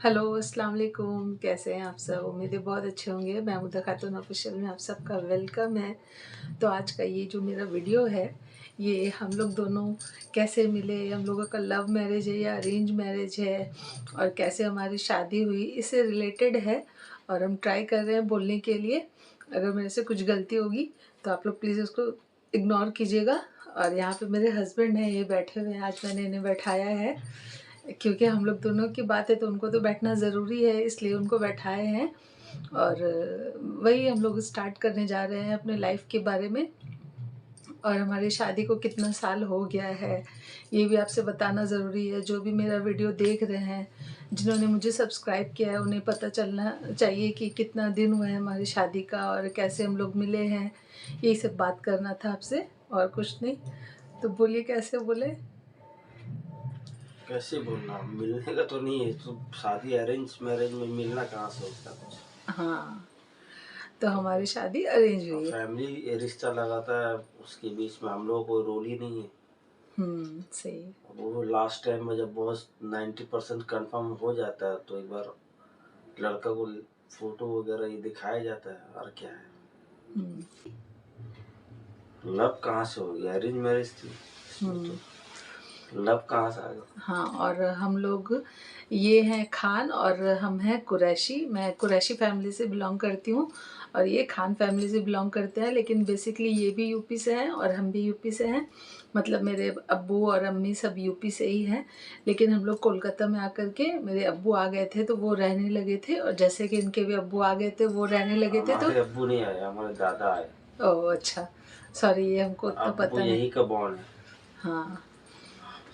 Hello, अस्सलाम वालेकुम। कैसे हैं आप सब? उम्मीद है बहुत अच्छे होंगे। महमूदा खातून ऑफिशियल में आप सबका वेलकम है। तो आज का ये जो मेरा वीडियो है, ये हम लोग दोनों कैसे मिले, हम लोगों का लव मैरिज है या अरेंज मैरिज है और कैसे हमारी शादी हुई, इससे रिलेटेड है। और हम ट्राई कर रहे हैं बोलने के लिए। अगर मेरे से कुछ गलती होगी तो आप लोग प्लीज़ उसको इग्नोर कीजिएगा। और यहाँ पे मेरे हस्बैंड हैं, ये बैठे हुए हैं। आज मैंने इन्हें बैठाया है क्योंकि हम लोग दोनों की बात है तो उनको तो बैठना ज़रूरी है, इसलिए उनको बैठाए हैं। और वही हम लोग स्टार्ट करने जा रहे हैं अपने लाइफ के बारे में। और हमारी शादी को कितना साल हो गया है ये भी आपसे बताना ज़रूरी है। जो भी मेरा वीडियो देख रहे हैं, जिन्होंने मुझे सब्सक्राइब किया है, उन्हें पता चलना चाहिए कि कितना दिन हुआ है हमारी शादी का और कैसे हम लोग मिले हैं। यही सब बात करना था आपसे और कुछ नहीं। तो बोलिए, कैसे बोले? कैसे बोलना, मिलने का तो नहीं है तो शादी अरेंज मैरिज में मिलना कहाँ से होता है कुछ। हाँ, तो हमारी शादी अरेंज और हुई है। फैमिली रिश्ता लगाता है, उसके बीच में हम लोगों को रोल ही नहीं है। सही। वो लास्ट टाइम में जब बहुत 90% कन्फर्म हो जाता है तो एक बार लड़का को फोटो वगैरह ये दिखाया जाता है, और क्या है। हम्म। लव कहाँ से हो गया, अरेंज मैरिज थी इसमें तो लव कहाँ से आ गया। हाँ, और हम लोग ये हैं खान और हम हैं कुरैशी। मैं कुरैशी फैमिली से बिलोंग करती हूँ और ये खान फैमिली से बिलोंग करते हैं, लेकिन बेसिकली ये भी यूपी से हैं और हम भी यूपी से हैं। मतलब मेरे अब्बू और अम्मी सब यूपी से ही हैं, लेकिन हम लोग कोलकाता में आकर के मेरे अब्बू आ गए थे तो वो रहने लगे थे, और जैसे कि इनके भी अब्बू आ गए थे वो रहने लगे थे तो। हमारे अब्बू नहीं आए, हमारे दादा आए। ओह अच्छा, सॉरी, ये हमको उतना अब्बू पता नहीं। यही का बॉर्न है, हाँ।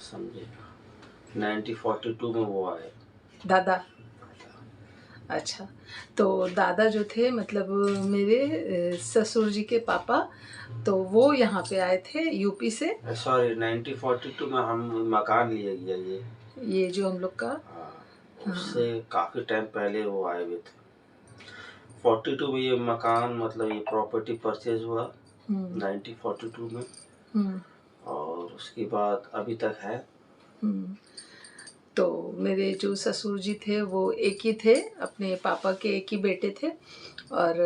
समझे। 1942 में वो आए। दादा। अच्छा, तो दादा जो थे मतलब मेरे ससुर जी के पापा, तो वो यहाँ पे आए थे यूपी से। सॉरी, 1942 में हम मकान लिए गया ये जो हम लोग का। हाँ, हाँ। उससे काफ़ी टाइम पहले वो आए हुए थे। 42 में ये मकान, मतलब ये प्रॉपर्टी परचेज हुआ हम्म। 1942 में। हम्म। और उसके बाद अभी तक है। हम्म। तो मेरे जो ससुर जी थे वो एक ही थे, अपने पापा के एक ही बेटे थे। और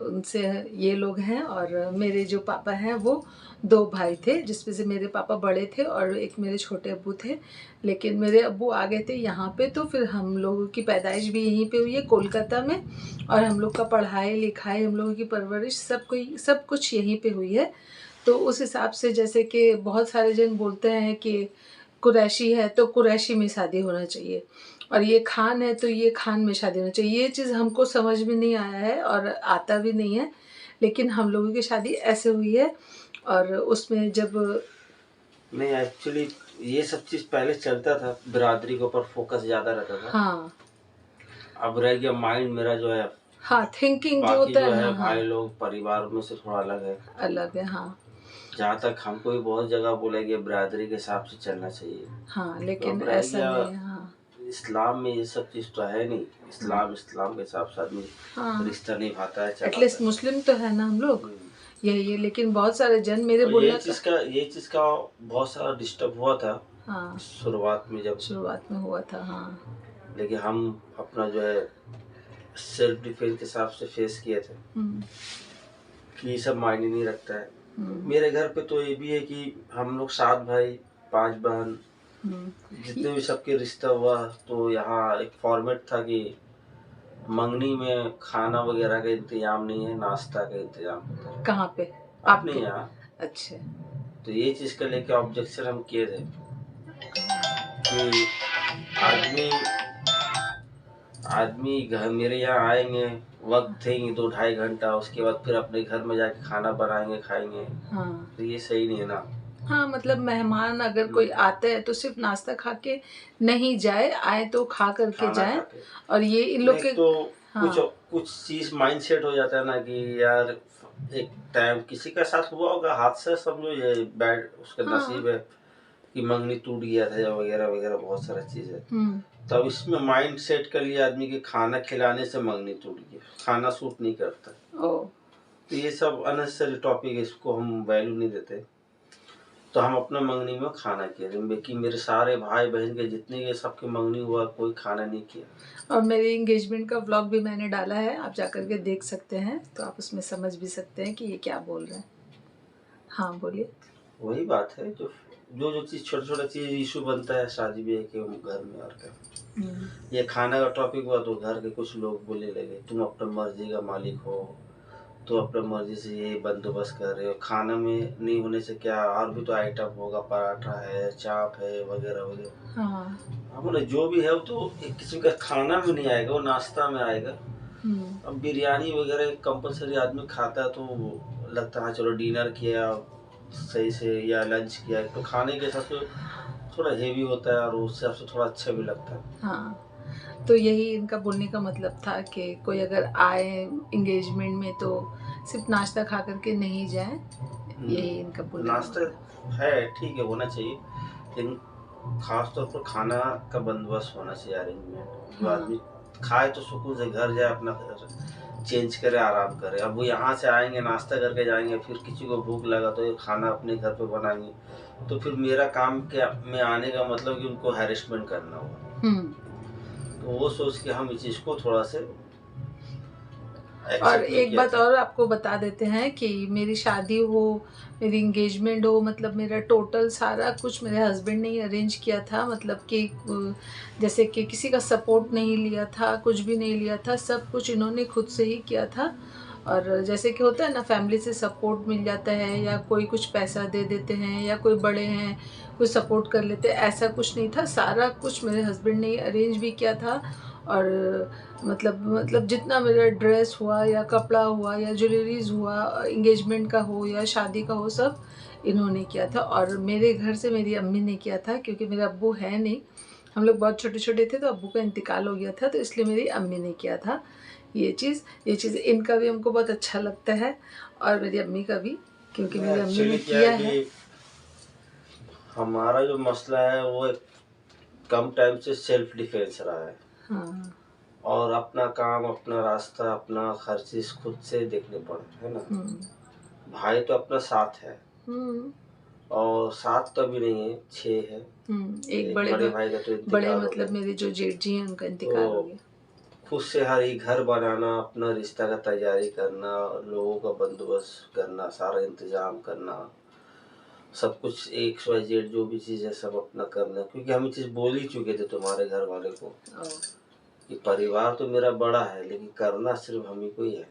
उनसे ये लोग हैं, और मेरे जो पापा हैं वो दो भाई थे, जिसमें से मेरे पापा बड़े थे और एक मेरे छोटे अब्बू थे। लेकिन मेरे अब्बू आ गए थे यहाँ पे, तो फिर हम लोगों की पैदाइश भी यहीं पे हुई है कोलकाता में। और हम लोग का पढ़ाई लिखाई, हम लोगों की परवरिश, सब कुछ यहीं पे हुई है। तो उस हिसाब से, जैसे कि बहुत सारे जन बोलते हैं कि कुरैशी है तो कुरैशी में शादी होना चाहिए, और ये खान है तो ये खान में शादी होनी चाहिए। ये चीज़ हमको समझ में नहीं आया है और आता भी नहीं है, लेकिन हम लोगों की शादी ऐसे हुई है। और उसमें जब नहीं, एक्चुअली ये सब चीज़ पहले चलता था, बिरादरी के ऊपर फोकस ज़्यादा रहता था। हाँ। अब रह गया माइंड मेरा जो है, हाँ, थिंकिंग जो बाकी होता जो है है ना, हाँ, भाई लोग परिवार में से थोड़ा अलग है। अलग है। हाँ। जहाँ तक हमको भी बहुत जगह बोला गया बिरादरी के हिसाब से चलना चाहिए। हाँ, तो लेकिन अब रह ऐसा गया, नहीं है। हाँ। इस्लाम में ये सब चीज़ तो है नहीं। हाँ। इस्लाम के हिसाब से आदमी हाँ, रिश्ता निभाता है, चलाता एटलीस्ट है। मुस्लिम तो है ना हम लोग। हम्म। यही है, लेकिन बहुत सारे जन मेरे और बोलने का। ये चीज़ का बहुत सारा डिस्टर्ब हुआ था हाँ, शुरुआत में जब। शुरुआत में हुआ था। हाँ। लेकिन हम अपना जो है सेल्फ डिफेंस के हिसाब से फेस किए थे हम्म। कि ये सब मायने नहीं रखता है। हम्म। मेरे घर पे तो ये भी है कि हम लोग 7 भाई 5 बहन, हम्म। जितने भी सबके रिश्ता हुआ, तो यहाँ एक फॉर्मेट था कि मंगनी में खाना वगैरह का इंतजाम नहीं है, नाश्ता का इंतजाम होता है कहाँ पे? अपने आपके? यहाँ। अच्छा। तो ये चीज़ को लेके ऑब्जेक्शन हम किए थे कि आदमी आदमी घर मेरे यहाँ आएंगे, वक्त देंगे 2 ढाई घंटा, उसके बाद फिर अपने घर में जाके खाना बनाएंगे खाएंगे। हाँ। तो ये सही नहीं है ना। हाँ, मतलब मेहमान अगर कोई आते हैं तो सिर्फ नाश्ता खा के नहीं जाए, आए तो खा करके खाना जाए। खाते और ये इन लोग नहीं के। तो हाँ। कुछ कुछ चीज माइंड सेट हो जाता है ना कि यार, एक टाइम किसी का साथ हुआ होगा, हादसा समझो, ये बैड उसका हाँ। नसीब है कि मंगनी टूट गया था या वगैरह वगैरह, बहुत सारा चीज है। हम्म। तब इसमें माइंड सेट कर लिया आदमी कि खाना खिलाने से मंगनी टूट गई, खाना सूट नहीं करता। ओ। तो ये सब अननेसेसरी टॉपिक है, इसको हम वैल्यू नहीं देते। तो हम अपना मंगनी में खाना किए थे, बाकी मेरे सारे भाई बहन के जितने के सबके मंगनी हुआ, कोई खाना नहीं किया। और मेरे एंगेजमेंट का व्लॉग भी मैंने डाला है, आप जाकर के देख सकते हैं, तो आप उसमें समझ भी सकते हैं कि ये क्या बोल रहे हैं। हाँ बोलिए। वही बात है, जो जो जो चीज़ छोटा छोटा चीज़ इशू बनता है शादी ब्याह के घर में, और क्या। ये खाना का टॉपिक हुआ तो घर के कुछ लोग बोलने लगे, तुम अपना मर्जी का मालिक हो, तो अपना मर्जी से ये बंदोबस्त कर रहे हो, खाना में नहीं होने से क्या और भी तो आइटम होगा, पराठा है, चाप है, वगैरह वगैरह। हाँ। हम बोले जो भी है वो तो एक किस्म का खाना में नहीं आएगा, वो नाश्ता में आएगा। अब बिरयानी वगैरह कंपलसरी आदमी खाता है, तो लगता है चलो डिनर किया सही से या लंच किया, तो खाने के हिसाब से थोड़ा हेवी होता है और उस हिसाब से थोड़ा अच्छा भी लगता है। हाँ, तो यही इनका बोलने का मतलब था कि कोई अगर आए एंगेजमेंट में तो सिर्फ नाश्ता खा करके नहीं जाए, यही इनका बोलने का नाश्ता मतलब। है ठीक है, होना चाहिए, लेकिन खास तौर पर खाना का बंदोबस्त होना चाहिए अरेंजमेंट। जो हाँ। आदमी खाए तो सुकून से घर जाए, अपना चेंज करे, आराम करे। अब वो यहाँ से आएंगे, नाश्ता करके जाएंगे, फिर किसी को भूख लगा तो ये खाना अपने घर पे बनाएंगे, तो फिर मेरा काम क्या में आने का मतलब कि उनको हैरेसमेंट करना होगा। तो वो सोच के हम इस चीज़ को थोड़ा से और एक्सेप्ट नहीं एक किया बात था। और आपको बता देते हैं कि मेरी शादी हो, मेरी एंगेजमेंट हो, मतलब मेरा टोटल सारा कुछ मेरे हस्बैंड ने ही अरेंज किया था। मतलब कि जैसे कि किसी का सपोर्ट नहीं लिया था, कुछ भी नहीं लिया था, सब कुछ इन्होंने खुद से ही किया था। और जैसे कि होता है ना, फैमिली से सपोर्ट मिल जाता है, या कोई कुछ पैसा दे देते हैं, या कोई बड़े हैं कोई सपोर्ट कर लेते हैं, ऐसा कुछ नहीं था। सारा कुछ मेरे हस्बैंड ने ही अरेंज भी किया था। और मतलब जितना मेरा ड्रेस हुआ या कपड़ा हुआ या ज्वेलरीज हुआ, एंगेजमेंट का हो या शादी का हो, सब इन्होंने किया था। और मेरे घर से मेरी अम्मी ने किया था, क्योंकि मेरे अब्बू है नहीं, हम लोग बहुत छोटे छोटे थे, तो अब्बू का इंतकाल हो गया था, तो इसलिए मेरी अम्मी ने किया था ये चीज़ इनका भी हमको बहुत अच्छा लगता है, और मेरी अम्मी का भी, क्योंकि मेरी अम्मी ने एक्चुअली क्या किया है है। कि हमारा जो मसला है वो एक कम टाइम से सेल्फ डिफेंस रहा है। हाँ। और अपना काम, अपना रास्ता, अपना हर चीज़ खुद से देखने पड़ता है ना। भाई तो अपना साथ है, और सात तो अभी नहीं है, 6 है। एक बड़े भाई का तो बड़े इंतकाल हो मतलब गया, मेरे जो जेठ जी हैं उनका इंतकाल हो तो गया। खुद से हर एक घर बनाना, अपना रिश्ता का तैयारी करना, लोगों का बंदोबस्त करना, सारा इंतजाम करना, सब कुछ XYZ जो भी चीज़ है सब अपना करना। क्योंकि हम ये चीज़ बोल ही चुके थे तुम्हारे घर वाले को कि परिवार तो मेरा बड़ा है, लेकिन करना सिर्फ हम ही को ही है।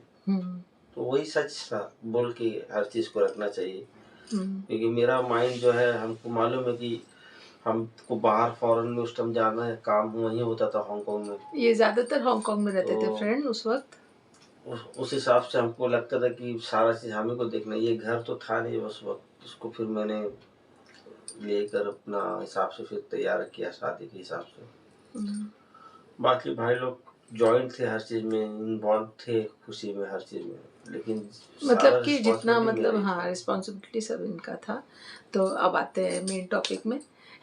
तो वही सच था, बोल के हर चीज़ को रखना चाहिए। क्योंकि मेरा माइंड जो है, हमको मालूम है कि हमको बाहर फॉरेन में उस टाइम जाना है, काम वहीं होता था हांगकांग में। ये ज़्यादातर हांगकांग में रहते थे तो फ्रेंड उस वक्त। उस हिसाब से हमको लगता था कि सारा चीज़ हमें को देखना। ये घर तो था नहीं उस वक्त, उसको फिर मैंने लेकर अपना हिसाब से फिर तैयार किया शादी के हिसाब से। बाकी भाई लोग जॉइंट थे, हर चीज़ में इन्वॉल्व थे, खुशी में, हर चीज़ में, लेकिन मतलब कि जितना रिस्पॉन्सिबिलिटी मतलब मेरी हाँ, रिस्पॉन्सिबिलिटी सब इनका था। तो अब आते हैं मेन टॉपिक में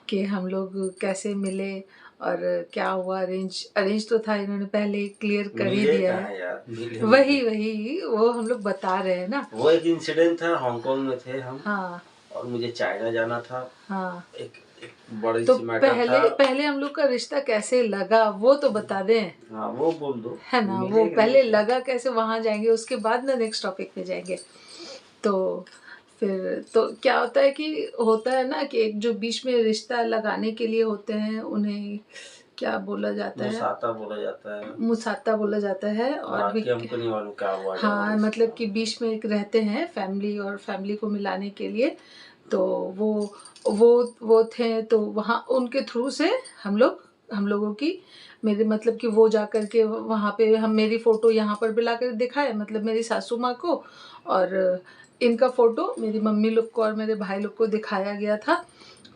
कि हम लोग कैसे मिले और क्या हुआ। अरेंज तो था, इन्होंने पहले क्लियर कर ही मिले दिया कहाँ है। यार, मिले वही वो हम लोग बता रहे हैं ना। वो एक इंसिडेंट था, हांगकांग में थे हम। हाँ। और मुझे चाइना जाना था। हाँ, एक बड़ी तो सी मैटर था। पहले हम लोग का रिश्ता कैसे लगा वो तो बता दें। हाँ वो बोल दो, है ना, वो मिलेगा पहले नहीं क्या? लगा कैसे, वहां जाएंगे, उसके बाद ना नेक्स्ट टॉपिक पे जाएंगे। तो फिर तो क्या होता है कि होता है ना कि एक जो बीच में रिश्ता लगाने के लिए होते हैं, उन्हें क्या बोला जाता है, मुसाता बोला जाता है, मुसाता बोला जाता है। और भी बाकी हमको नहीं मालूम क्या हुआ हाँ, इसका। मतलब कि बीच में एक रहते हैं फैमिली, और फैमिली को मिलाने के लिए। तो वो थे, तो वहाँ उनके थ्रू से हम लोगों की, मेरे मतलब कि वो जा कर के वहाँ पे हम, मेरी फ़ोटो यहाँ पर भी ला कर दिखाए, मतलब मेरी सासू माँ को, और इनका फ़ोटो मेरी मम्मी लोग को और मेरे भाई लोग को दिखाया गया था।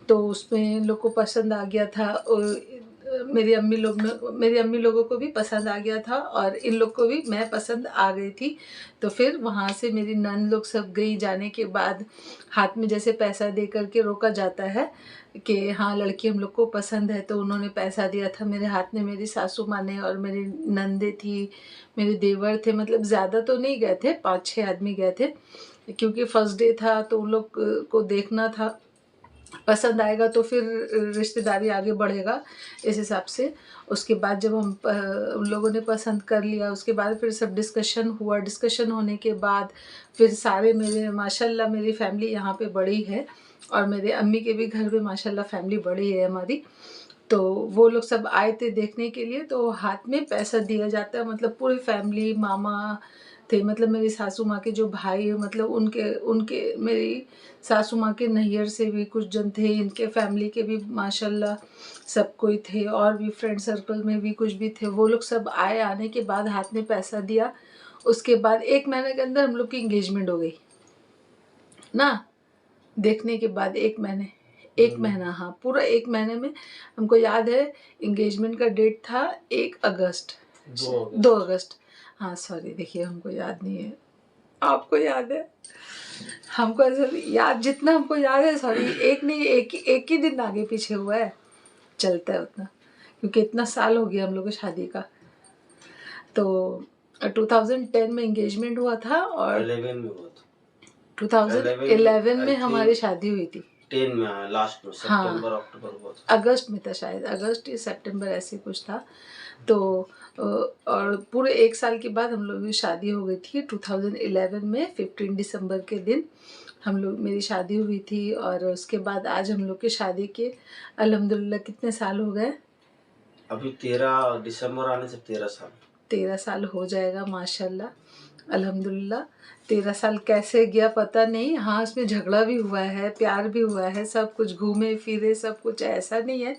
तो उसमें इन लोग को पसंद आ गया था, मेरी अम्मी लोगों को भी पसंद आ गया था, और इन लोग को भी मैं पसंद आ गई थी। तो फिर वहाँ से मेरी नंद लोग सब गई, जाने के बाद हाथ में जैसे पैसा दे करके रोका जाता है कि हाँ लड़की हम लोग को पसंद है, तो उन्होंने पैसा दिया था मेरे हाथ में, मेरी सासू माँ ने, और मेरी नंदे थी, मेरे देवर थे। मतलब ज़्यादा तो नहीं गए थे, 5-6 आदमी गए थे, क्योंकि फर्स्ट डे था तो उन लोग को देखना था पसंद आएगा तो फिर रिश्तेदारी आगे बढ़ेगा इस हिसाब से। उसके बाद जब हम उन लोगों ने पसंद कर लिया, उसके बाद फिर सब डिस्कशन हुआ। डिस्कशन होने के बाद फिर सारे मेरे माशाल्लाह मेरी फैमिली यहाँ पे बड़ी है, और मेरे अम्मी के भी घर पे माशाल्लाह फैमिली बड़ी है हमारी। तो वो लोग सब आए थे देखने के लिए, तो हाथ में पैसा दिया जाता है, मतलब पूरी फैमिली, मामा थे, मतलब मेरी सासू माँ के जो भाई, मतलब उनके उनके मेरी सासू माँ के नैहर से भी कुछ जन थे, इनके फैमिली के भी माशाल्लाह सब कोई थे, और भी फ्रेंड सर्कल में भी कुछ भी थे। वो लोग सब आए, आने के बाद हाथ में पैसा दिया। उसके बाद 1 महीने के अंदर हम लोग की इंगेजमेंट हो गई ना। देखने के बाद 1 महीना, हाँ पूरा 1 महीने में। हमको याद है इंगेजमेंट का डेट था 1 अगस्त, 2 अगस्त। हाँ सॉरी, देखिए हमको याद नहीं है, आपको याद है? हमको ऐसा याद, जितना हमको याद है, सॉरी एक नहीं, एक ही दिन आगे पीछे हुआ है, चलता है उतना, क्योंकि इतना साल हो गया हम लोग की शादी का। तो 2010 में एंगेजमेंट हुआ था, और 11 में हुआ था। 2011 में हमारी शादी हुई थी। 10 में, हाँ लास्ट में, सितंबर अक्टूबर हुआ था। अगस्त में था शायद, अगस्त या सितंबर ऐसे कुछ था। तो और पूरे 1 साल के बाद हम लोगों की शादी हो गई थी 2011 में 15 दिसंबर के दिन हम लोग, मेरी शादी हुई थी। और उसके बाद आज हम लोग की शादी के अल्हम्दुलिल्लाह कितने साल हो गए? अभी 13 दिसंबर आने से 13 साल। 13 साल हो जाएगा माशाल्लाह, अल्हम्दुलिल्लाह। 13 साल कैसे गया पता नहीं। हाँ, उसमें झगड़ा भी हुआ है, प्यार भी हुआ है, सब कुछ घूमे फिरे, सब कुछ, ऐसा नहीं है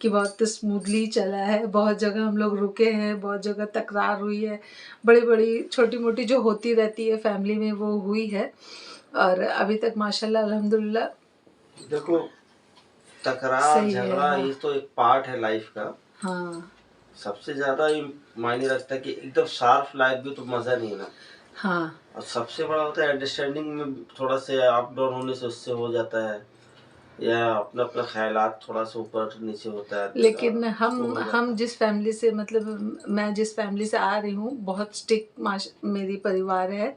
कि बहुत स्मूथली चला है। बहुत जगह हम लोग रुके हैं, बहुत जगह तकरार हुई है, बड़ी बड़ी छोटी मोटी जो होती रहती है फैमिली में वो हुई है। और अभी तक माशाल्लाह अल्हम्दुलिल्लाह देखो, तकरार झगड़ा हाँ। ये तो एक पार्ट है लाइफ का। हाँ सबसे ज्यादा ये मायने रखता है कि एकदम शार्प लाइफ भी तो मजा नहीं है ना। हाँ और सबसे बड़ा होता है अंडरस्टैंडिंग में थोड़ा से अप डाउन होने से उससे हो जाता है, या अपना अपना ख्यालात थोड़ा सा ऊपर नीचे होता है। लेकिन तो हो जाता हम है। जिस फैमिली से, मतलब मैं जिस फैमिली से आ रही हूँ, बहुत स्ट्रिक्ट मेरी परिवार है,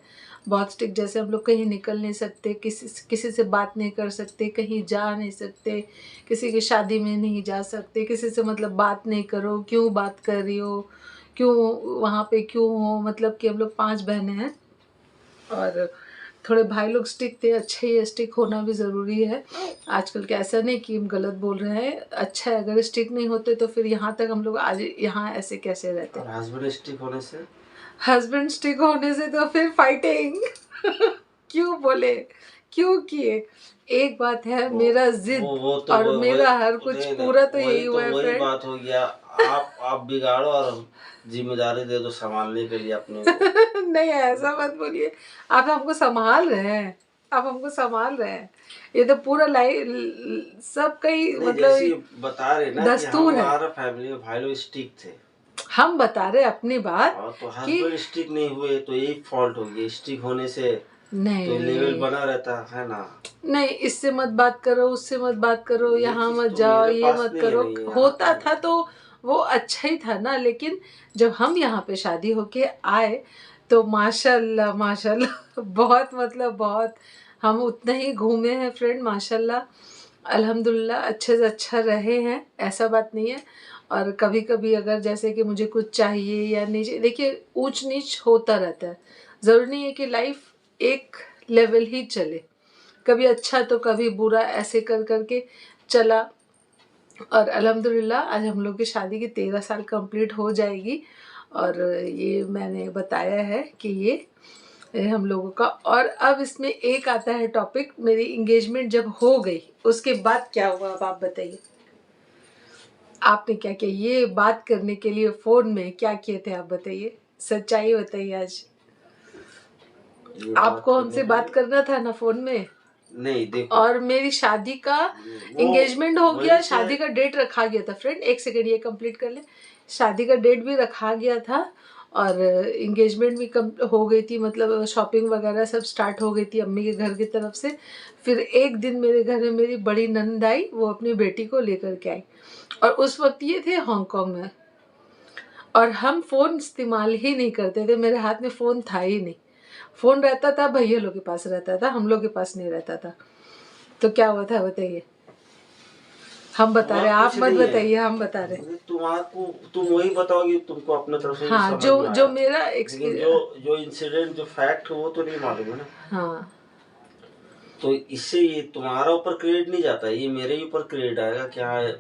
बहुत स्ट्रिक्ट। जैसे हम लोग कहीं निकल नहीं सकते, किसी से बात नहीं कर सकते, कहीं जा नहीं सकते, किसी की शादी में नहीं जा सकते, किसी से मतलब बात नहीं करो, क्यों बात कर रही हो, क्यों वहाँ पे क्यों हो। मतलब कि हम लोग 5 बहनें हैं, और थोड़े भाई लोग स्टिक थे। अच्छे ही स्टिक होना भी ज़रूरी है आजकल के। ऐसा नहीं कि हम गलत बोल रहे हैं, अच्छा है। अगर स्टिक नहीं होते तो फिर यहाँ तक हम लोग आज यहाँ ऐसे कैसे रहते। और हस्बैंड स्टिक होने से, हस्बैंड स्टिक होने से तो फिर फाइटिंग क्यों बोले, क्यों किए। एक बात है, मेरा जिद वो तो और मेरा हर कुछ पूरा तो वही यही तो हुआ है वही फ्रेंड। बात हो गया। आप बिगाड़ो और जिम्मेदारी दे दो संभालने के लिए अपने को। नहीं ऐसा मत बोलिए, आप हमको संभाल रहे हैं, आप हमको संभाल रहे हैं। ये तो पूरा लाइफ सबका ही नहीं, मतलब जैसे बता रहे ना कि दस्तूर है। हमारा फैमिली में भाई लोग स्टिक थे, हम बता रहे अपनी बात और तो कि हस्बैंड स्टिक नहीं हुए तो यही फॉल्ट हो गया। स्टिक होने से तो लेवल नहीं बना रहता है ना। नहीं, इससे मत बात करो, उससे मत बात करो, ये यहाँ चीज मत तो जाओ, मेरे ये पास मत नहीं है, करो। नहीं है यहाँ होता तो। था तो वो अच्छा ही था ना। लेकिन जब हम यहाँ पे शादी होके आए तो माशाल्लाह माशाल्लाह बहुत, मतलब बहुत, हम उतना ही घूमे हैं फ्रेंड माशाल्लाह, अल्हम्दुलिल्लाह अच्छे से अच्छा रहे हैं, ऐसा बात नहीं है। और कभी कभी अगर जैसे कि मुझे कुछ चाहिए या नहीं चाहिए, देखिए ऊंच नीच होता रहता है, ज़रूरी नहीं है कि लाइफ एक लेवल ही चले, कभी अच्छा तो कभी बुरा, ऐसे कर करके चला। और अल्हम्दुलिल्लाह आज हम लोग की शादी की 13 साल कंप्लीट हो जाएगी। और ये मैंने बताया है कि ये हम लोगों का। और अब इसमें एक आता है टॉपिक, मेरी इंगेजमेंट जब हो गई उसके बाद क्या हुआ, अब आप बताइए, आपने क्या किया ये बात करने के लिए फ़ोन में क्या किए थे, आप बताइए, सच्चाई बताइए। आज आपको हमसे बात करना था ना फ़ोन में, नहीं देखो, और मेरी शादी का एंगेजमेंट हो गया, शादी का डेट रखा गया था फ्रेंड, एक सेकेंड ये कंप्लीट कर ले। शादी का डेट भी रखा गया था, और एंगेजमेंट भी कम हो गई थी, मतलब शॉपिंग वगैरह सब स्टार्ट हो गई थी अम्मी के घर की तरफ से। फिर एक दिन मेरे घर में मेरी बड़ी नंद आई, वो अपनी बेटी को लेकर के आई, और उस वक्त ये थे हांगकांग में, और हम फ़ोन इस्तेमाल ही नहीं करते थे, मेरे हाथ में फ़ोन था ही नहीं। फ़ोन रहता था भैया लोग के पास रहता था, हम लोग के पास नहीं रहता था। तो क्या हुआ था बताइए। हम बता रहे, और आप कुछ मत नहीं है। बताइए, हम बता रहे। तुम्हारा तुम वही बताओगे, तुमको अपने तरफ से हाँ, समझ जो में जो आया, मेरा लेकिन एक्सपीरियंस। जो इंसिडेंट, जो फैक्ट है वो तो नहीं मालूम है ना। हाँ तो इससे ये तुम्हारा ऊपर क्रेडिट नहीं जाता, ये मेरे ही ऊपर क्रेडिट आएगा, क्या है,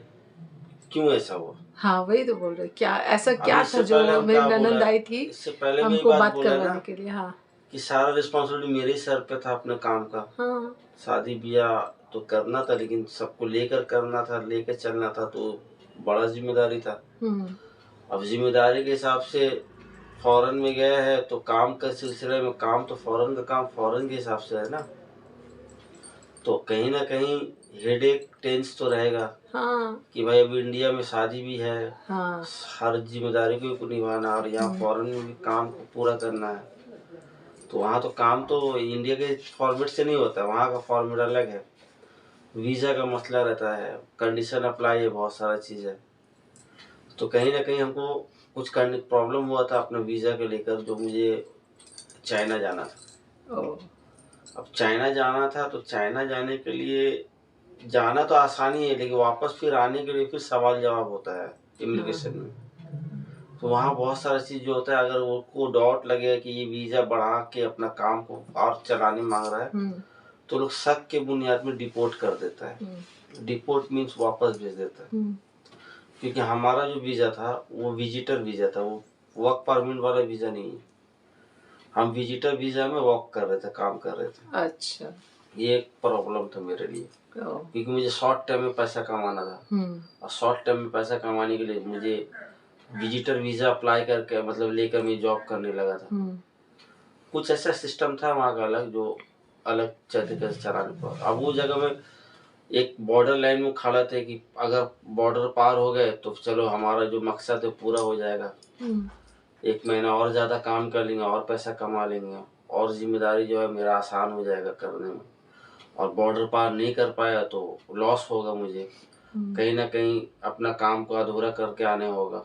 क्यों ऐसा हुआ। हाँ, वही तो बोल रहे, क्या ऐसा अभी क्या था इससे जो पहले हम मेरी क्या बोला, ननंद आई थी इससे पहले भी हमको बात बात बोला ना करवाने के लिए। हाँ कि सारा रिस्पॉन्सिबिलिटी मेरे ही सर पे था अपने काम का। हाँ। शादी ब्याह तो करना था, लेकिन सबको लेकर करना था, लेकर चलना था, तो बड़ा जिम्मेदारी था। अब जिम्मेदारी के हिसाब से फॉरेन में गया है, तो काम के सिलसिले में काम तो फॉरेन का काम फॉरेन के हिसाब से है ना, तो कहीं ना कहीं हेडेक टेंस तो रहेगा। हाँ कि भाई अब इंडिया में शादी भी है, हाँ। हर जिम्मेदारी को निभाना, और यहाँ फॉरेन में भी काम को पूरा करना है। तो वहाँ तो काम तो इंडिया के फॉर्मेट से नहीं होता, वहाँ का फॉर्मेट अलग है, वीज़ा का मसला रहता है, कंडीशन अप्लाई है, बहुत सारा चीज़ है। तो कहीं ना कहीं हमको कुछ करने प्रॉब्लम हुआ था अपने वीज़ा को लेकर, जो मुझे चाइना जाना था। अब चाइना जाना था, तो चाइना जाने के लिए जाना तो आसानी है, लेकिन वापस फिर आने के लिए फिर सवाल जवाब होता है इमिग्रेशन में। तो वहाँ बहुत सारा चीज़ जो होता है, अगर वो को डाउट लगे कि ये वीज़ा बढ़ा के अपना काम को और चलाने मांग रहा है, तो लोग शक के बुनियाद में डिपोर्ट कर देता है। डिपोर्ट मीन्स वापस भेज देता है। क्योंकि हमारा जो वीज़ा था वो विजिटर वीज़ा था, वो वर्क परमिट वाला वीज़ा नहीं है। हम विजिटर वीज़ा में वर्क कर रहे थे, काम कर रहे थे। अच्छा, ये एक प्रॉब्लम था मेरे लिए, क्योंकि मुझे शॉर्ट टर्म में पैसा कमाना था, और शॉर्ट टर्म में पैसा कमाने के लिए मुझे विजिटर वीज़ा अप्लाई करके मतलब लेकर मैं जॉब करने लगा था। कुछ ऐसा सिस्टम था वहाँ का अलग, जो अलग तरीके से चलाने पर। अब वो जगह में एक बॉर्डर लाइन में खड़ा थे कि अगर बॉर्डर पार हो गए तो चलो हमारा जो मकसद है पूरा हो जाएगा, 1 महीना और ज़्यादा काम कर लेंगे और पैसा कमा लेंगे, और जिम्मेदारी जो है मेरा आसान हो जाएगा करने में। और बॉर्डर पार नहीं कर पाया तो लॉस होगा मुझे, कहीं ना कहीं अपना काम को अधूरा करके आने होगा।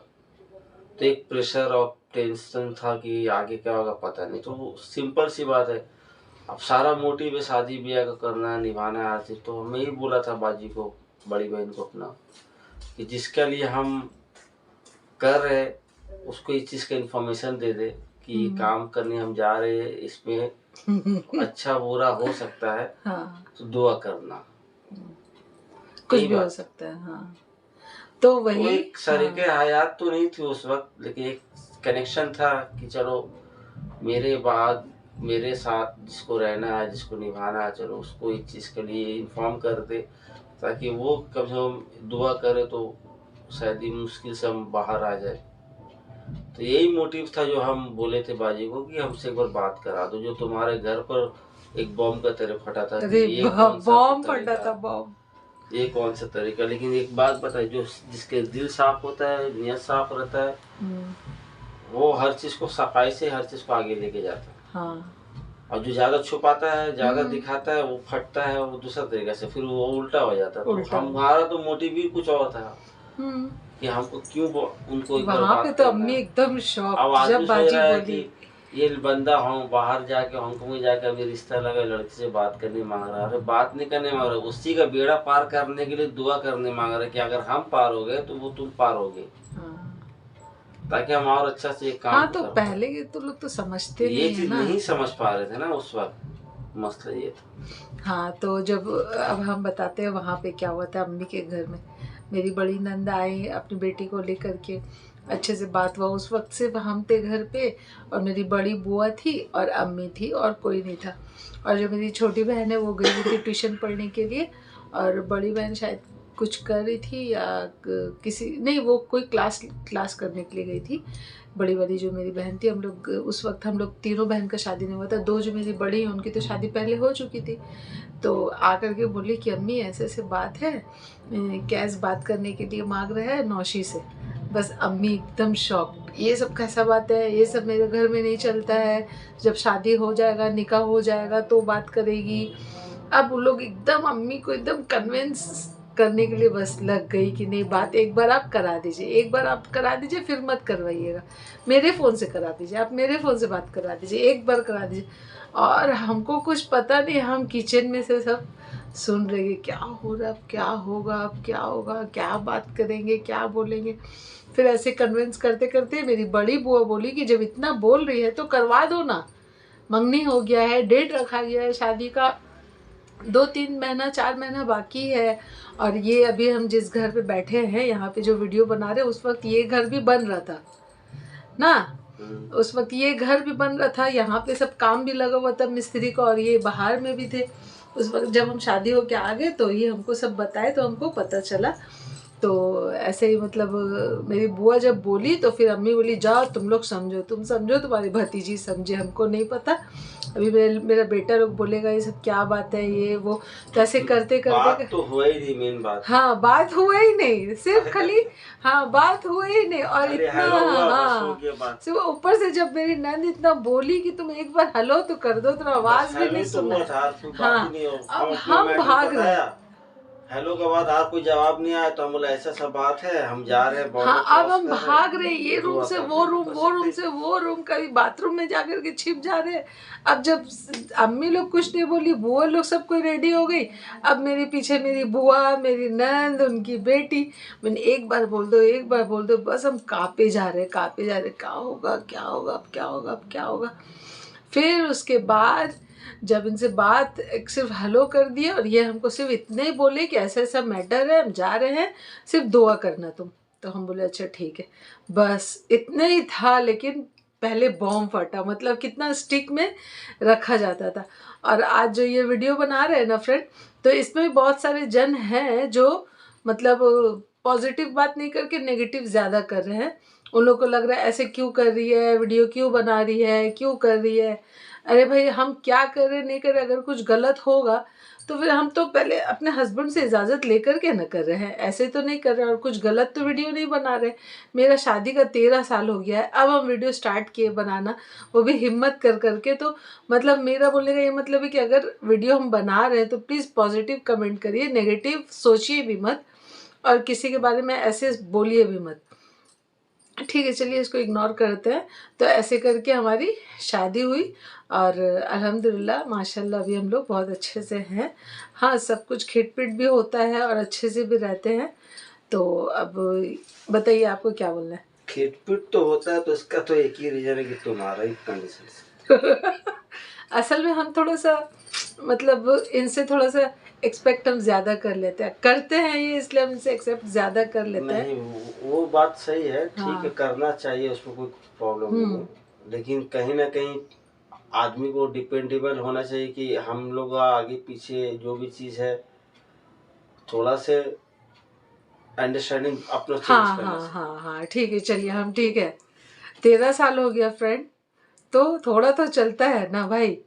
तो एक प्रेशर और टेंशन था कि आगे क्या होगा पता नहीं। तो सिंपल सी बात है, अब सारा मोटिव है शादी ब्याह का करना, निभाना है हर चीज़। तो मैं ही बोला था बाजी को, बड़ी बहन को अपना, कि जिसके लिए हम कर रहे उसको इस चीज़ का इन्फॉर्मेशन दे दे कि काम करने हम जा रहे हैं, इसमें अच्छा बुरा हो सकता है। हाँ। तो दुआ करना, कुछ भी हो सकता है। हाँ, तो वही तो एक शरीके हयात तो नहीं थी उस वक्त, लेकिन एक कनेक्शन था कि चलो मेरे बाद मेरे साथ जिसको रहना है, जिसको निभाना है, चलो उसको इस चीज़ के लिए इन्फॉर्म कर दे, ताकि वो कम से कम दुआ करे तो शायद ही मुश्किल से हम बाहर आ जाए। तो यही मोटिव था जो हम बोले थे बाजी को कि हमसे एक बार बात करा दो, जो तुम्हारे घर पर एक बॉम्ब का तरह फटा था। ये बॉम्ब फटा था, बॉम्ब, ये कौन सा तरीका। लेकिन एक बात बताए, जो जिसके दिल साफ होता है, नियत साफ रहता है, वो हर चीज को सफाई से हर चीज को आगे लेके जाता है। हाँ। और जो ज्यादा छुपाता है, ज्यादा दिखाता है, वो फटता है, वो दूसरा तरीका से फिर वो उल्टा हो जाता है। तो हमारा तो मोटिव भी कुछ और था कि हमको क्यों उनको वहाँ पे तो अम्मी एकदम शॉक जब बाजी बोली ये बंदा हम बाहर जाके हांगकांग में जाके अभी रिश्ता लगा, लड़की से बात करने मांग रहा है। अरे बात नहीं करने मांग रहा, उसी का बेड़ा पार करने के लिए दुआ करने मांग रहा है कि अगर हम पार हो गए तो वो तुम पार हो गए, ताकि हम और अच्छा से एक काम। हाँ, तो पहले के तो लोग तो समझते नहीं, ये चीज नहीं समझ पा रहे थे ना उस वक्त, मसला ये था। हाँ, तो जब अब हम बताते हैं वहाँ पे क्या हुआ था। अम्मी के घर में मेरी बड़ी नंद आई अपनी बेटी को लेकर के, अच्छे से बात हुआ। उस वक्त सिर्फ हम थे घर पे, और मेरी बड़ी बुआ थी और अम्मी थी, और कोई नहीं था। और जो मेरी छोटी बहन है वो गई हुई थी ट्यूशन पढ़ने के लिए, और बड़ी बहन शायद कुछ कर रही थी या किसी नहीं, वो कोई क्लास करने के लिए गई थी। बड़ी वाली जो मेरी बहन थी, हम लोग उस वक्त हम लोग तीनों बहन का शादी नहीं हुआ था। दो जो मेरी बड़ी हैं उनकी तो शादी पहले हो चुकी थी। तो आकर के बोली कि अम्मी ऐसे ऐसे बात है, कैस बात करने के लिए मांग रहा है नौशी से। बस अम्मी एकदम शॉक, ये सब कैसा बात है, ये सब मेरे घर में नहीं चलता है, जब शादी हो जाएगा, निकाह हो जाएगा तो बात करेगी। अब वो लोग एकदम अम्मी को एकदम कन्विंस करने के लिए बस लग गई कि नहीं, बात एक बार आप करा दीजिए, एक बार आप करा दीजिए, फिर मत करवाइएगा, मेरे फ़ोन से करा दीजिए, आप मेरे फ़ोन से बात करा दीजिए, एक बार करा दीजिए। और हमको कुछ पता नहीं, हम किचन में से सब सुन रही है क्या हो रहा है, अब क्या होगा, अब क्या होगा, क्या बात करेंगे, क्या बोलेंगे। फिर ऐसे कन्विंस करते करते मेरी बड़ी बुआ बोली कि जब इतना बोल रही है तो करवा दो ना, मंगनी हो गया है, डेट रखा गया है शादी का, 2-3 महीना 4 महीना बाकी है। और ये अभी हम जिस घर पे बैठे हैं, यहाँ पे जो वीडियो बना रहे हैं, उस वक्त ये घर भी बन रहा था ना, उस वक्त ये घर भी बन रहा था, यहाँ पे सब काम भी लगा हुआ था मिस्त्री का, और ये बाहर में भी थे। उस वक्त जब हम शादी होके आ गए तो ये हमको सब बताए, तो हमको पता चला। तो ऐसे ही मतलब मेरी बुआ जब बोली तो फिर अम्मी बोली जाओ तुम लोग समझो, तुम समझो, तुम्हारी भतीजी समझे, हमको नहीं पता। अभी मेरा बेटा लोग बोलेगा ये सब क्या बात है, ये वो, तो ऐसे करते करते बात तो हुआ ही नहीं, मेन बात। हाँ, बात हुआ ही नहीं, सिर्फ खाली हाँ बात हुआ ही नहीं। और इतना हाँ, सिर्फ ऊपर से जब मेरी नंद इतना बोली कि तुम एक बार हेलो तो कर दो, तो आवाज भी नहीं सुना। हाँ, अब हम भाग रहे हैं। हेलो के बाद आप कोई जवाब नहीं आया तो हम बोला ऐसा सब बात है, हम जा रहे हैं। हाँ, अब हम भाग रहे हैं, ये रूम से वो रूम, वो रूम से वो रूम, कभी बाथरूम में जाकर के छिप जा रहे हैं। अब जब अम्मी लोग कुछ नहीं बोली, बुआ लोग सब कोई रेडी हो गई, अब मेरे पीछे मेरी बुआ, मेरी नंद, उनकी बेटी, मैंने एक बार बोल दो, एक बार बोल दो, बस हम कांपे जा रहे, कांपे जा रहे, क्या होगा, क्या होगा, अब क्या होगा, अब क्या होगा। फिर उसके बाद जब इनसे बात सिर्फ हेलो कर दिया, और ये हमको सिर्फ इतने ही बोले कि ऐसा ऐसा मैटर है, हम जा रहे हैं, सिर्फ दुआ करना तुम। तो हम बोले अच्छा ठीक है, बस इतने ही था। लेकिन पहले बॉम्ब फटा, मतलब कितना स्टिक में रखा जाता था। और आज जो ये वीडियो बना रहे हैं ना फ्रेंड, तो इसमें भी बहुत सारे जन हैं जो मतलब पॉजिटिव बात नहीं करके नेगेटिव ज़्यादा कर रहे हैं। उन लोग को लग रहा है ऐसे क्यों कर रही है, वीडियो क्यों बना रही है, क्यों कर रही है। अरे भाई, हम क्या कर रहे नहीं कर रहे, अगर कुछ गलत होगा तो फिर हम तो पहले अपने हस्बैंड से इजाज़त लेकर के न कर रहे हैं, ऐसे तो नहीं कर रहे। और कुछ गलत तो वीडियो नहीं बना रहे। मेरा शादी का 13 साल हो गया है, अब हम वीडियो स्टार्ट किए बनाना, वो भी हिम्मत कर करके। तो मतलब मेरा बोलने का ये मतलब है कि अगर वीडियो हम बना रहे हैं तो प्लीज़ पॉजिटिव कमेंट करिए, नेगेटिव सोचिए भी मत, और किसी के बारे में ऐसे बोलिए भी मत। ठीक है, चलिए इसको इग्नोर करते हैं। तो ऐसे करके हमारी शादी हुई, और अल्हम्दुलिल्लाह माशाल्लाह अभी हम लोग बहुत अच्छे से हैं। हाँ, सब कुछ खिटपिट भी होता है और अच्छे से भी रहते हैं। तो अब बताइए आपको क्या बोलना है। खिटपिट तो होता है, तो इसका तो एक ही रीजन है कि तुम्हारा ही कंडीशन। असल में हम थोड़ा सा मतलब इनसे थोड़ा सा एक्सपेक्ट हम ज़्यादा कर लेते हैं, करते हैं ये, इसलिए हम इनसे एक्सेप्ट ज़्यादा कर लेते हैं। नहीं, वो बात सही है, ठीक हाँ। है, करना चाहिए, उसमें कोई प्रॉब्लम नहीं है। लेकिन कहीं ना कहीं आदमी को डिपेंडेबल होना चाहिए कि हम लोग आगे पीछे जो भी चीज़ है थोड़ा से अंडरस्टैंडिंग अपना चेंज हाँ करना हाँ चाहिए। हाँ हाँ, ठीक है, चलिए हम ठीक है। 13 साल हो गया फ्रेंड, तो थोड़ा तो चलता है ना भाई।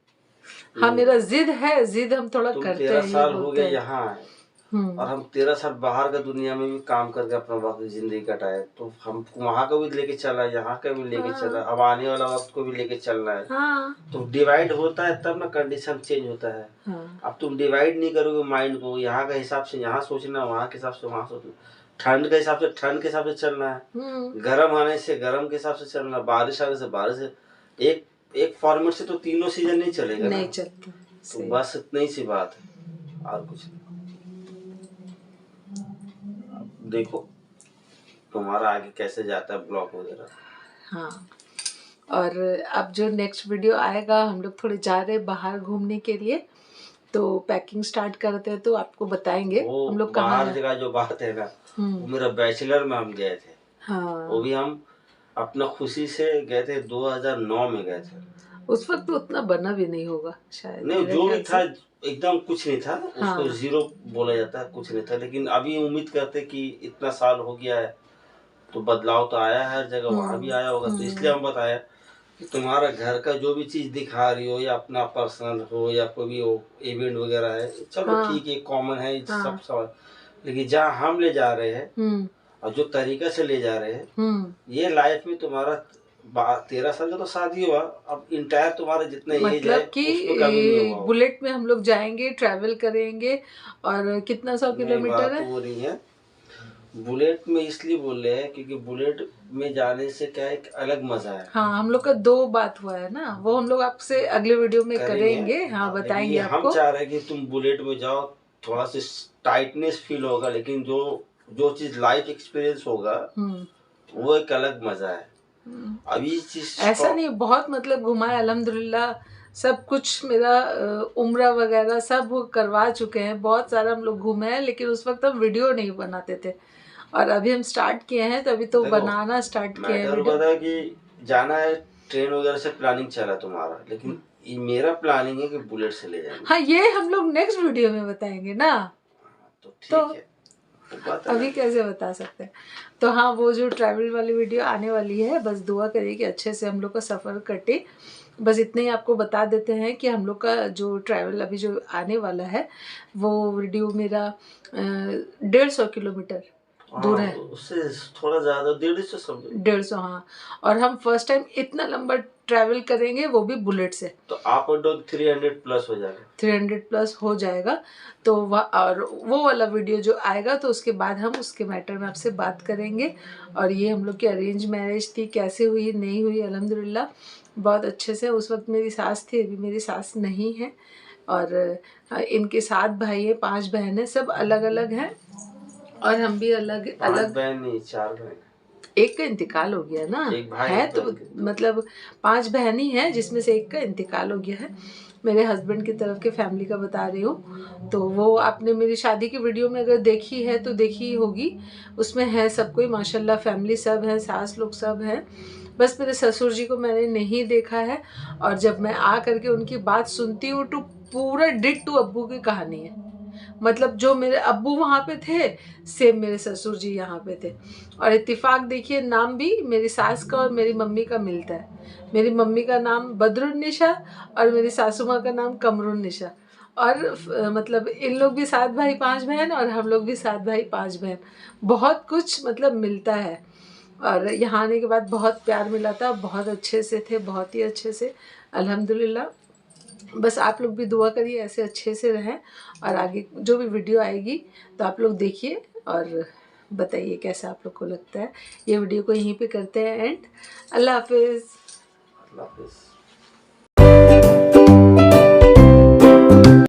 हाँ, मेरा जिद है, जिद हम थोड़ा तुम करते 13 हैं, साल ये हो बोलते गए हैं। यहाँ आए, और हम 13 साल बाहर का दुनिया में भी काम करके अपना वक्त जिंदगी कटाए, तो हमको वहाँ का भी लेके चला, यहाँ का भी लेके चला, अब आने वाला वक्त को भी लेके चलना है। हाँ तो डिवाइड होता है तब ना कंडीशन चेंज होता है। हाँ अब तुम डिवाइड नहीं करोगे माइंड को, यहाँ का हिसाब से यहाँ सोचना, वहाँ के हिसाब से वहाँ सोचना, ठंड के हिसाब से ठंड के हिसाब से चलना है, गर्म आने से गर्म के हिसाब से चलना, बारिश आने से बारिश से। एक एक फॉर्मेट से तो तीनों सीजन नहीं चलेगा, नहीं चलता। तो बस इतनी ही सी बात है, और कुछ नहीं। देखो तुम्हारा आगे कैसे जाता है ब्लॉग वगैरह। हाँ, और अब जो नेक्स्ट वीडियो आएगा, हम लोग थोड़े जा रहे हैं बाहर घूमने के लिए, तो पैकिंग स्टार्ट करते हैं तो आपको बताएंगे हम लोग कहाँ बाहर जगह जो बात है ना, वो मेरा बैचलर में हम गए थे। हाँ, वो भी हम अपना खुशी से गए थे, 2009 में गए थे। उस वक्त तो उतना बना भी नहीं होगा शायद, नहीं, जो भी था एकदम कुछ नहीं था। हाँ। उसको जीरो बोला जाता है, कुछ नहीं था। लेकिन अभी उम्मीद करते कि इतना साल हो गया है तो बदलाव तो आया है, हर जगह वहाँ भी आया होगा। तो इसलिए हम बताया कि तुम्हारा घर का जो भी चीज दिखा रही हो, या अपना पर्सनल हो, या कोई भी हो इवेंट वगैरह है, चलो ठीक है, कॉमन है सब सवाल। लेकिन जहाँ हम ले जा रहे हैं और जो तरीका से ले जा रहे हैं, ये लाइफ में तुम्हारा 13 साल का तो शादी हुआ, अब इंटायर तुम्हारा जितना एज है कि उसमें कभी नहीं होगा। बुलेट में हम लोग जाएंगे, ट्रैवल करेंगे, और कितना 100 किलोमीटर है। वो नहीं है, बुलेट में इसलिए बोल रहे हैं क्योंकि बुलेट में जाने से क्या एक अलग मजा है। हाँ, हम लोग का 2 बात हुआ है ना, वो हम लोग आपसे अगले वीडियो में करेंगे। हाँ, बताएंगे आपको। हम चाह रहे हैं कि तुम बुलेट में जाओ, थोड़ा सा टाइटनेस फील होगा, लेकिन जो चीज लाइफ एक्सपीरियंस होगा वो एक अलग मजा है। अभी चीज ऐसा नहीं, बहुत मतलब घुमा है अल्हम्दुलिल्लाह, सब कुछ मेरा उम्रा वगैरह सब करवा चुके हैं, बहुत सारा हम लोग घूमे हैं, लेकिन उस वक्त हम वीडियो नहीं बनाते थे और अभी हम स्टार्ट किए हैं, तो अभी तो बनाना स्टार्ट किए हैं मैटर वीडियो। बता कि जाना है ट्रेन वगैरह से, प्लानिंग चला तुम्हारा, लेकिन ये मेरा प्लानिंग है कि बुलेट से ले जाएंगे। हाँ, ये हम लोग नेक्स्ट वीडियो में बताएंगे ना, तो ठीक है, अभी कैसे बता सकते हैं। तो हाँ, वो जो ट्रैवल वाली वीडियो आने वाली है, बस दुआ करिए कि अच्छे से हम लोग का सफ़र कटे। बस इतने ही आपको बता देते हैं कि हम लोग का जो ट्रैवल अभी जो आने वाला है, वो वीडियो मेरा 150 किलोमीटर दूर है, उससे थोड़ा ज़्यादा 150 समझो, 150, हाँ। और हम फर्स्ट टाइम इतना लंबा ट्रैवल करेंगे, वो भी बुलेट से, तो आप 300 प्लस हो जाएगा, 300 प्लस हो जाएगा। तो वह और वो वाला वीडियो जो आएगा, तो उसके बाद हम उसके मैटर में आपसे बात करेंगे। और ये हम लोग की अरेंज मैरिज थी, कैसे हुई नहीं हुई, अल्हम्दुलिल्लाह बहुत अच्छे से। उस वक्त मेरी सास थी, अभी मेरी सास नहीं है। और इनके 7 भाई हैं, 5 बहन हैं, सब अलग अलग हैं और हम भी अलग अलग। 5 बहन नहीं, 4 बहन, एक का इंतकाल हो गया ना, एक भाई है तो मतलब 5 बहन ही हैं, जिसमें से एक का इंतकाल हो गया है। मेरे हस्बैंड की तरफ के फैमिली का बता रही हूँ। तो वो आपने मेरी शादी की वीडियो में अगर देखी है तो देखी होगी, उसमें है सब कोई माशाल्लाह, फैमिली सब है, सास लोग सब हैं। बस मेरे ससुर जी को मैंने नहीं देखा है, और जब मैं आ करके उनकी बात सुनती हूँ तो पूरा डिट्टू अब्बू की कहानी है। मतलब जो मेरे अब्बू वहाँ पे थे, सेम मेरे ससुर जी यहाँ पे थे। और इत्तेफाक देखिए, नाम भी मेरी सास का और मेरी मम्मी का मिलता है। मेरी मम्मी का नाम बदरुन्निशा और मेरी सासू माँ का नाम कमरुन्निशा। और मतलब इन लोग भी 7 भाई 5 बहन और हम लोग भी 7 भाई 5 बहन। बहुत कुछ मतलब मिलता है। और यहाँ आने के बाद बहुत प्यार मिला था, बहुत अच्छे से थे, बहुत ही अच्छे से, अल्हम्दुलिल्लाह। बस आप लोग भी दुआ करिए ऐसे अच्छे से रहें। और आगे जो भी वीडियो आएगी तो आप लोग देखिए और बताइए कैसा आप लोग को लगता है। ये वीडियो को यहीं पे करते हैं एंड। अल्लाह हाफिज़। अल्लाह हाफिज़।